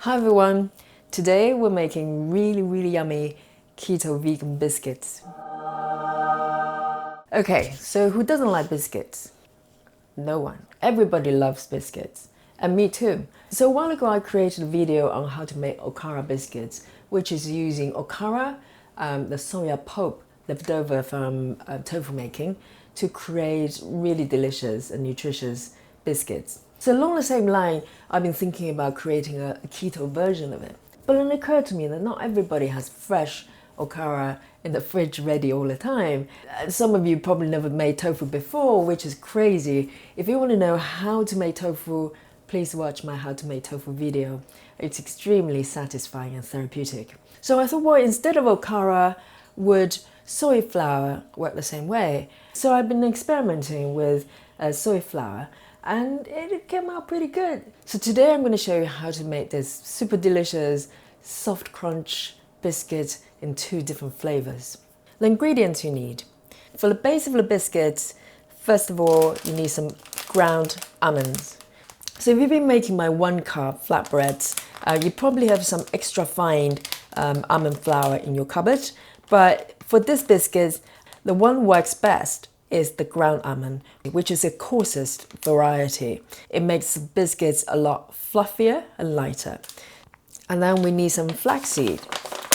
Hi everyone, today we're making really yummy keto vegan biscuits. Okay, so who doesn't like biscuits? No one. Everybody loves biscuits, and me too. So a while ago I created a video on how to make okara biscuits, which is using okara, the soya pulp left over from tofu making, to create really delicious and nutritious biscuits. So along the same line, I've been thinking about creating a keto version of it. But it occurred to me that not everybody has fresh okara in the fridge ready all the time. Some of you probably never made tofu before, which is crazy. If you want to know how to make tofu, please watch my how to make tofu video. It's extremely satisfying and therapeutic. So I thought, well, instead of okara, would soy flour work the same way? So I've been experimenting with soy flour, and it came out pretty good. So today I'm going to show you how to make this super delicious soft crunch biscuit in 2 different flavors. The ingredients you need. For the base of the biscuits, first of all, you need some ground almonds. So if you've been making my 1 carb flatbreads, you probably have some extra fine almond flour in your cupboard. But for this biscuit, the one works best is the ground almond, which is the coarsest variety. It makes the biscuits a lot fluffier and lighter. And then we need some flaxseed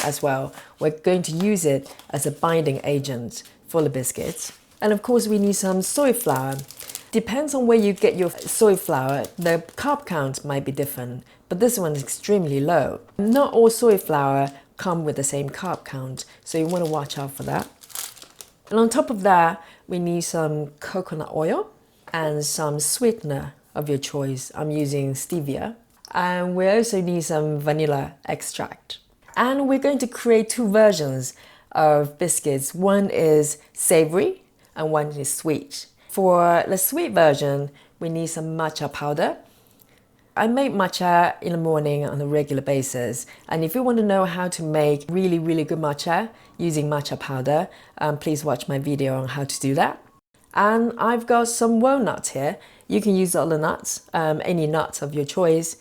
as well. We're going to use it as a binding agent for the biscuits. And of course we need some soy flour. Depends on where you get your soy flour, the carb count might be different, but this one is extremely low. Not all soy flour come with the same carb count, so you want to watch out for that. And on top of that, we need some coconut oil and some sweetener of your choice. I'm using stevia. And we also need some vanilla extract. And we're going to create 2 versions of biscuits. One is savoury and one is sweet. For the sweet version, we need some matcha powder. I make matcha in the morning on a regular basis, and if you want to know how to make really good matcha using matcha powder, please watch my video on how to do that. And I've got some walnuts here. You can use all the nuts, any nuts of your choice.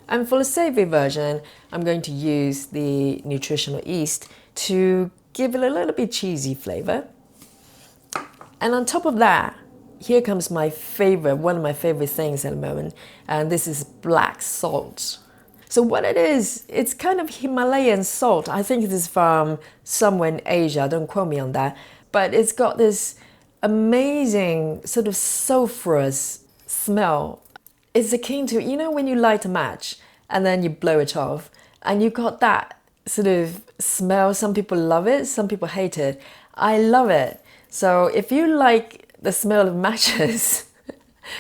And for the savory version, I'm going to use the Nutritional yeast to give it a little bit cheesy flavor. And on top of that, here comes my favorite, one of my favorite things at the moment, and this is black salt. So what it is, it's kind of Himalayan salt. I think it is from somewhere in Asia, don't quote me on that, but it's got this amazing sort of sulfurous smell. It's akin to, you know, when you light a match and then you blow it off, and you got that sort of smell. Some people love it, some people hate it. I love it. So if you like the smell of matches,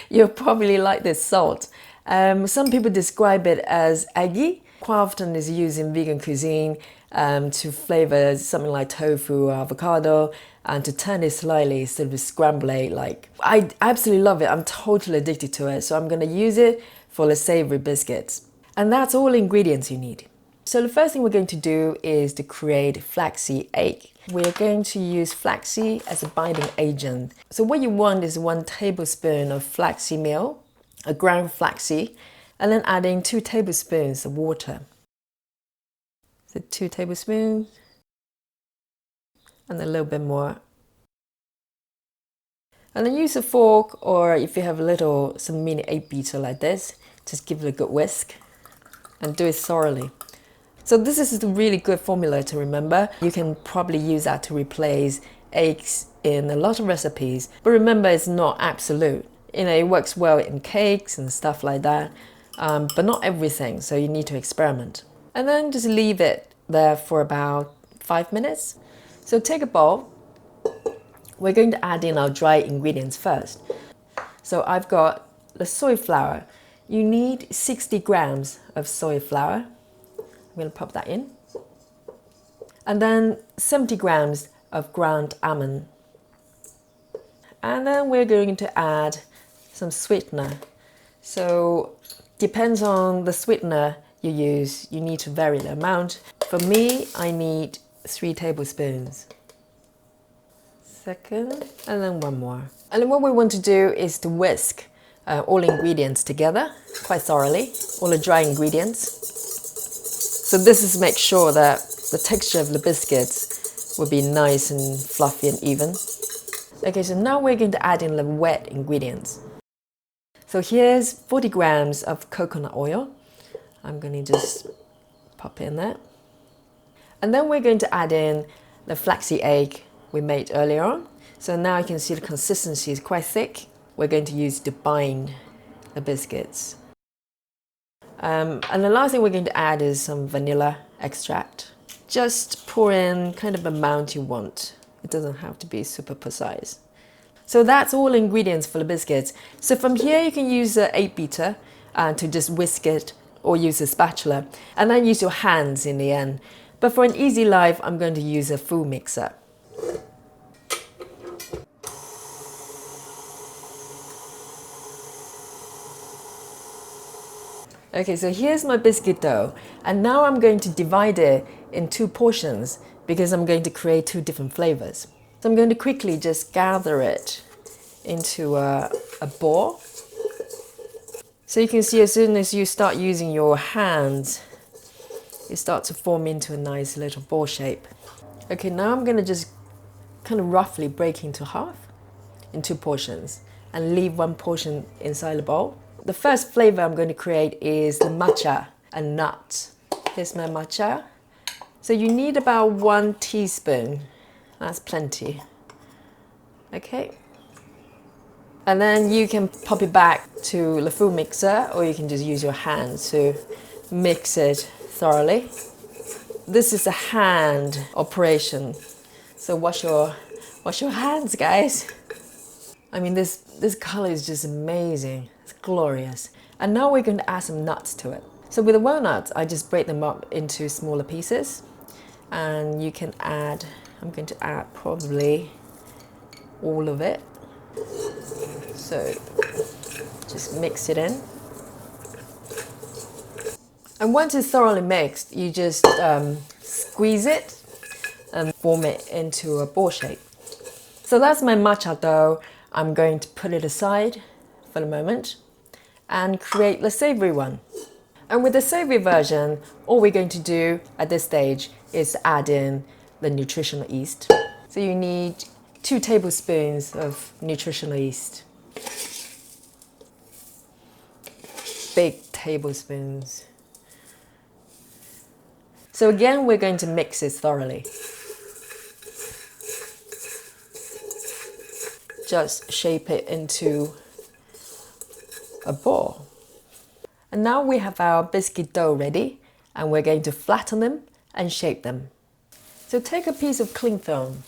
you'll probably like this salt. Some people describe it as eggy. Quite often it's used in vegan cuisine to flavor something like tofu or avocado, and to turn it slightly, sort of scramble it. Like, I absolutely love it. I'm totally addicted to it. So I'm going to use it for the savory biscuits. And that's all the ingredients you need. So the first thing we're going to do is to create flaxseed egg. We're going to use flaxseed as a binding agent. So what you want is 1 tablespoon of flaxseed meal, a ground flaxseed, and then adding 2 tablespoons of water. So 2 tablespoons, and a little bit more. And then use a fork, or if you have some mini egg beater like this, just give it a good whisk and do it thoroughly. So this is a really good formula to remember. You can probably use that to replace eggs in a lot of recipes. But remember, it's not absolute. You know, it works well in cakes and stuff like that, but not everything, so you need to experiment. And then just leave it there for about 5 minutes. So take a bowl. We're going to add in our dry ingredients first. So I've got the soy flour. You need 60 grams of soy flour. I'm going to pop that in. And then 70 grams of ground almond. And then we're going to add some sweetener. So depends on the sweetener you use, you need to vary the amount. For me, I need 3 tablespoons. Second, and then 1 more. And then what we want to do is to whisk all ingredients together quite thoroughly, all the dry ingredients. So this is make sure that the texture of the biscuits will be nice and fluffy and even. Okay, so now we're going to add in the wet ingredients. So here's 40 grams of coconut oil. I'm going to just pop in there. And then we're going to add in the flaxseed egg we made earlier on. So now you can see the consistency is quite thick. We're going to use to bind the biscuits. And the last thing we're going to add is some vanilla extract. Just pour in kind of amount you want. It doesn't have to be super precise. So that's all ingredients for the biscuits. So from here you can use an 8-beater to just whisk it, or use a spatula, and then use your hands in the end. But for an easy life, I'm going to use a full mixer. Okay, so here's my biscuit dough, and now I'm going to divide it in 2 portions because I'm going to create 2 different flavors. So I'm going to quickly just gather it into a ball. So you can see as soon as you start using your hands, it starts to form into a nice little ball shape. Okay, now I'm going to just kind of roughly break into half in 2 portions and leave 1 portion inside the bowl. The first flavor I'm going to create is the matcha and nuts. Here's my matcha. So you need about 1 teaspoon. That's plenty. Okay. And then you can pop it back to the full mixer, or you can just use your hands to mix it thoroughly. This is a hand operation, so wash your hands, guys. I mean, this color is just amazing. It's glorious. And now we're going to add some nuts to it. So with the walnuts, I just break them up into smaller pieces, and you can add, I'm going to add probably all of it. So just mix it in. And once it's thoroughly mixed, you just squeeze it and form it into a ball shape. So that's my matcha dough. I'm going to put it aside for the moment and create the savoury one. And with the savoury version, all we're going to do at this stage is add in the nutritional yeast. So you need 2 tablespoons of nutritional yeast. Big tablespoons. So again, we're going to mix it thoroughly. Just shape it into a ball. And now we have our biscuit dough ready, and we're going to flatten them and shape them. So take a piece of cling film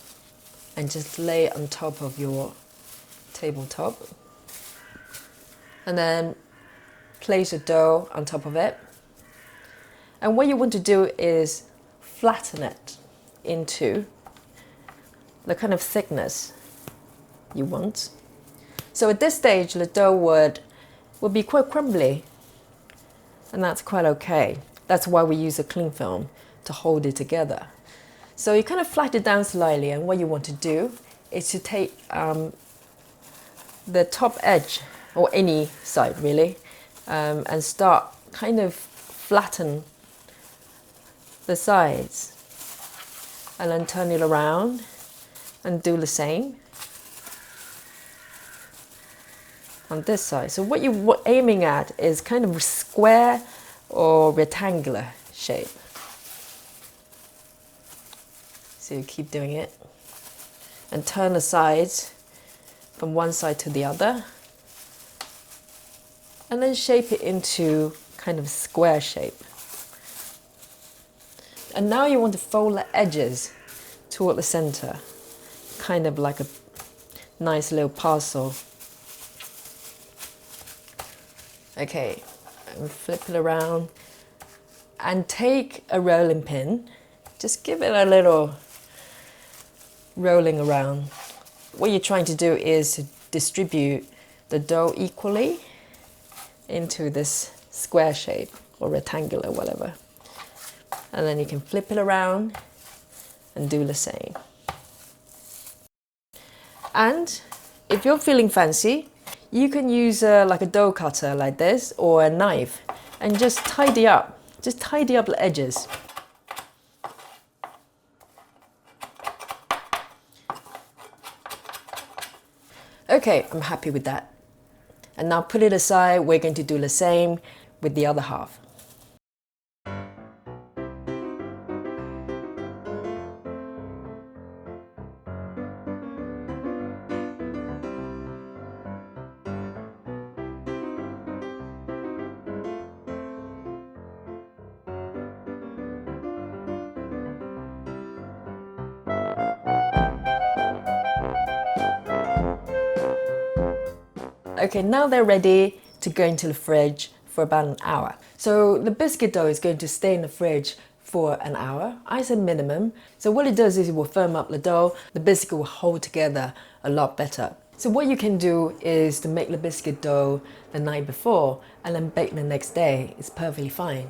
and just lay it on top of your tabletop. And then place your dough on top of it. And what you want to do is flatten it into the kind of thickness you want. So at this stage, the dough would be quite crumbly, and that's quite okay. That's why we use a cling film to hold it together. So you kind of flatten it down slightly, and what you want to do is to take the top edge, or any side really, and start kind of flatten the sides, and then turn it around and do the same on this side. So what you're aiming at is kind of a square or rectangular shape. So you keep doing it and turn the sides from one side to the other, and then shape it into kind of a square shape. And now you want to fold the edges toward the center, kind of like a nice little parcel. Okay, and flip it around and take a rolling pin. Just give it a little rolling around. What you're trying to do is to distribute the dough equally into this square shape or rectangular, whatever. And then you can flip it around and do the same. And if you're feeling fancy, you can use like a dough cutter like this, or a knife, and just tidy up Just tidy up the edges. Okay, I'm happy with that. And now put it aside, we're going to do the same with the other half. Okay, now they're ready to go into the fridge for about an hour. So the biscuit dough is going to stay in the fridge for an hour. I say minimum. So what it does is it will firm up the dough. The biscuit will hold together a lot better. So what you can do is to make the biscuit dough the night before and then bake the next day. It's perfectly fine.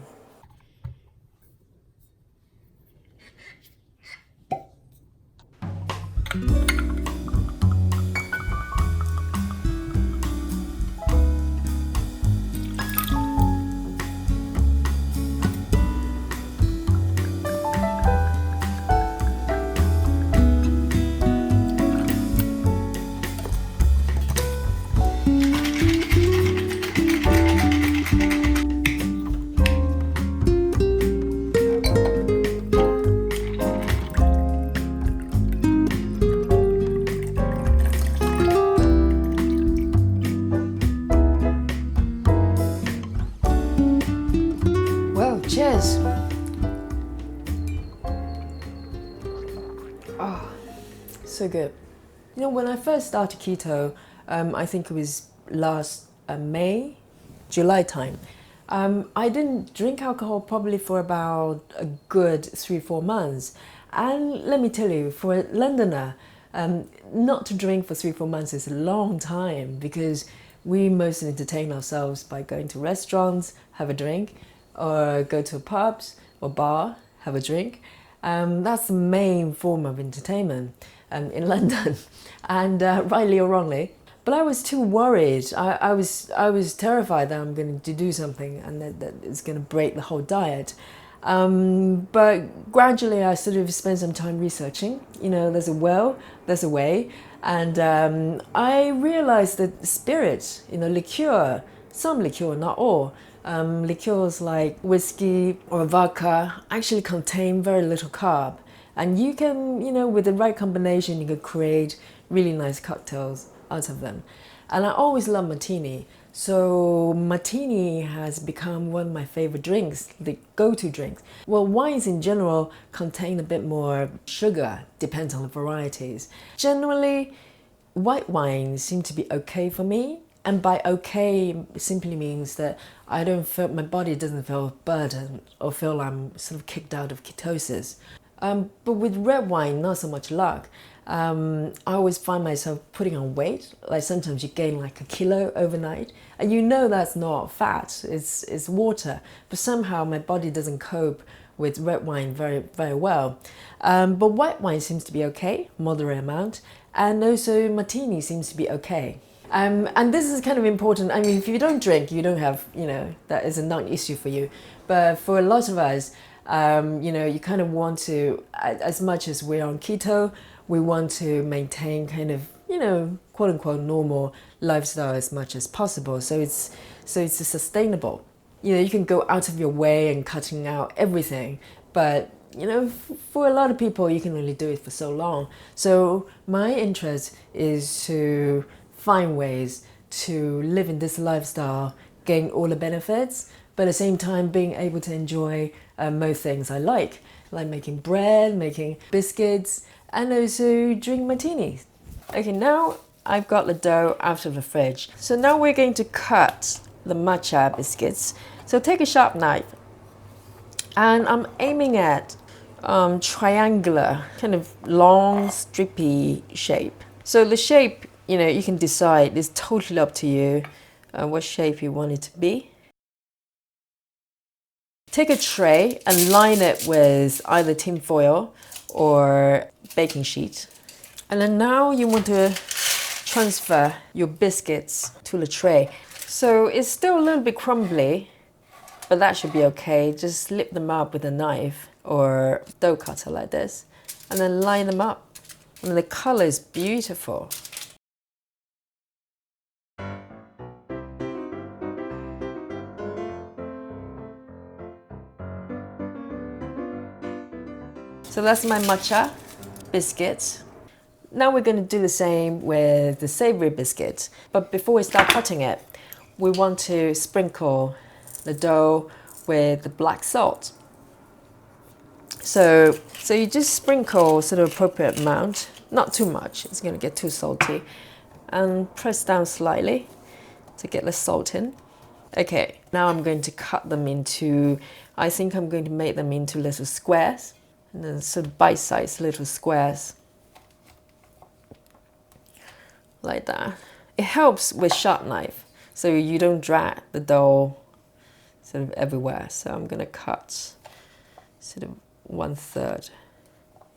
Cheers. Oh, so good. You know, when I first started keto, I think it was last May, July time. I didn't drink alcohol probably for about a good 3-4 months. And let me tell you, for a Londoner, not to drink for 3-4 months is a long time because we mostly entertain ourselves by going to restaurants, have a drink, or go to pubs or bar, have a drink. That's the main form of entertainment in London, and rightly or wrongly. But I was too worried. I was terrified that I'm going to do something and that it's going to break the whole diet. But gradually I sort of spent some time researching. You know, there's a will, there's a way. And I realized that spirits, you know, liqueur, some liqueur, not all, liqueurs like whiskey or vodka actually contain very little carb. And you can, you know, with the right combination, you can create really nice cocktails out of them. And I always love martini. So martini has become one of my favorite drinks, the go-to drinks. Well, wines in general contain a bit more sugar, depends on the varieties. Generally, white wines seem to be okay for me. And by okay simply means that I don't feel, my body doesn't feel burdened or feel I'm sort of kicked out of ketosis. But with red wine, not so much luck. I always find myself putting on weight. Like sometimes you gain like a kilo overnight, and you know that's not fat, it's water. But somehow my body doesn't cope with red wine very, very well. But white wine seems to be okay, moderate amount, and also martini seems to be okay. And this is kind of important. I mean, if you don't drink, you don't have, you know, that is a non-issue for you. But for a lot of us, you know, you kind of want to, as much as we're on keto, we want to maintain kind of, you know, quote unquote normal lifestyle as much as possible. So it's sustainable. You know, you can go out of your way and cutting out everything, but you know, for a lot of people, you can only do it for so long. So my interest is to find ways to live in this lifestyle, gain all the benefits, but at the same time being able to enjoy most things I like making bread, making biscuits, and also drink martinis. Okay, now I've got the dough out of the fridge. So now we're going to cut the matcha biscuits. So take a sharp knife, and I'm aiming at triangular, kind of long, strippy shape. So the shape, you know, you can decide, it's totally up to you what shape you want it to be. Take a tray and line it with either tin foil or baking sheet. And then now you want to transfer your biscuits to the tray. So it's still a little bit crumbly, but that should be okay. Just slip them up with a knife or dough cutter like this, and then line them up. And the color is beautiful. So that's my matcha biscuits. Now we're going to do the same with the savoury biscuits. But before we start cutting it, we want to sprinkle the dough with the black salt. So you just sprinkle sort of appropriate amount, not too much, it's going to get too salty, and press down slightly to get the salt in. Okay, now I'm going to cut them into, I think I'm going to make them into little squares, and then sort of bite-sized little squares, like that. It helps with sharp knife, so you don't drag the dough sort of everywhere. So I'm going to cut sort of 1/3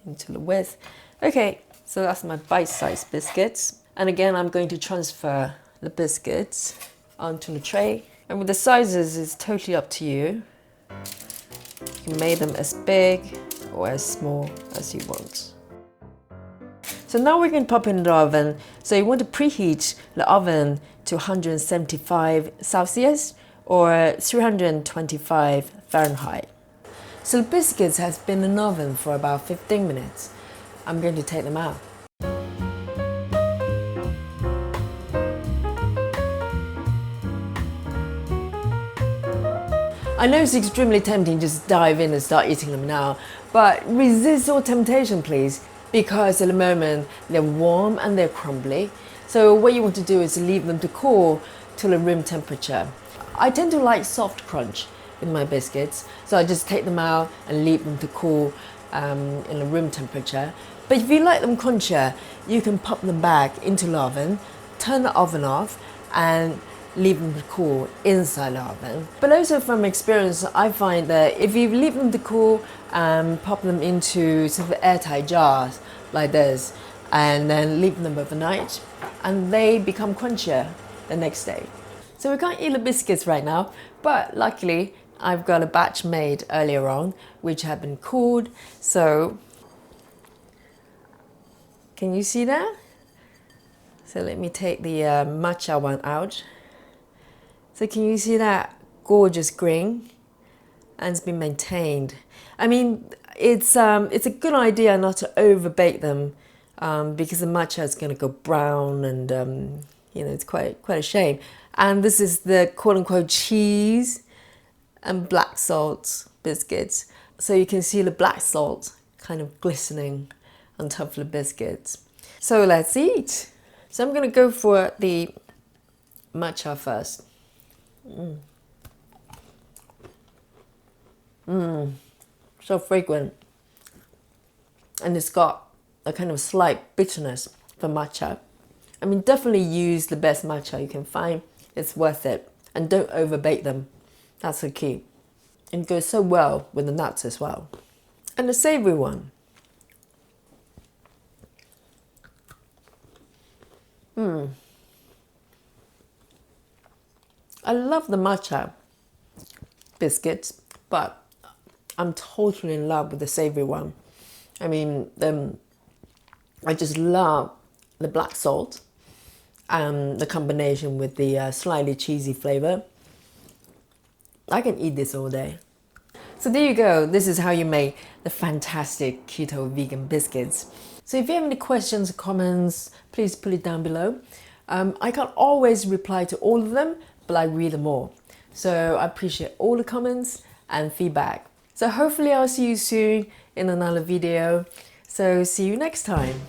into the width. Okay, so that's my bite-sized biscuits. And again, I'm going to transfer the biscuits onto the tray. And with the sizes, it's totally up to you. You can make them as big or as small as you want. So now we're going to pop in the oven. So you want to preheat the oven to 175 Celsius or 325 Fahrenheit. So the biscuits has been in the oven for about 15 minutes. I'm going to take them out. I know it's extremely tempting to just dive in and start eating them now, but resist all temptation, please, because at the moment they're warm and they're crumbly. So what you want to do is leave them to cool to the room temperature. I tend to like soft crunch with my biscuits, so I just take them out and leave them to cool in the room temperature. But if you like them crunchier, you can pop them back into the oven, turn the oven off, and leave them to cool inside the oven. But also from experience, I find that if you leave them to cool and pop them into sort of airtight jars like this, and then leave them overnight, and they become crunchier the next day. So we can't eat the biscuits right now, but luckily I've got a batch made earlier on which have been cooled. So can you see that? So let me take the matcha one out. So can you see that gorgeous green? And it's been maintained. I mean, it's a good idea not to over bake them because the matcha is going to go brown, and you know, it's quite a shame. And this is the quote-unquote cheese and black salt biscuits. So you can see the black salt kind of glistening on top of the biscuits. So let's eat. So I'm going to go for the matcha first. So fragrant, and it's got a kind of slight bitterness for matcha. I mean, definitely use the best matcha you can find. It's worth it, and don't over bake them. That's the key. And it goes so well with the nuts as well. And the savoury one. I love the matcha biscuits, but I'm totally in love with the savoury one. I mean, I just love the black salt and the combination with the slightly cheesy flavour. I can eat this all day. So there you go. This is how you make the fantastic keto vegan biscuits. So if you have any questions or comments, please put it down below. I can't always reply to all of them, but I read them all. So I appreciate all the comments and feedback. So hopefully I'll see you soon in another video. So see you next time.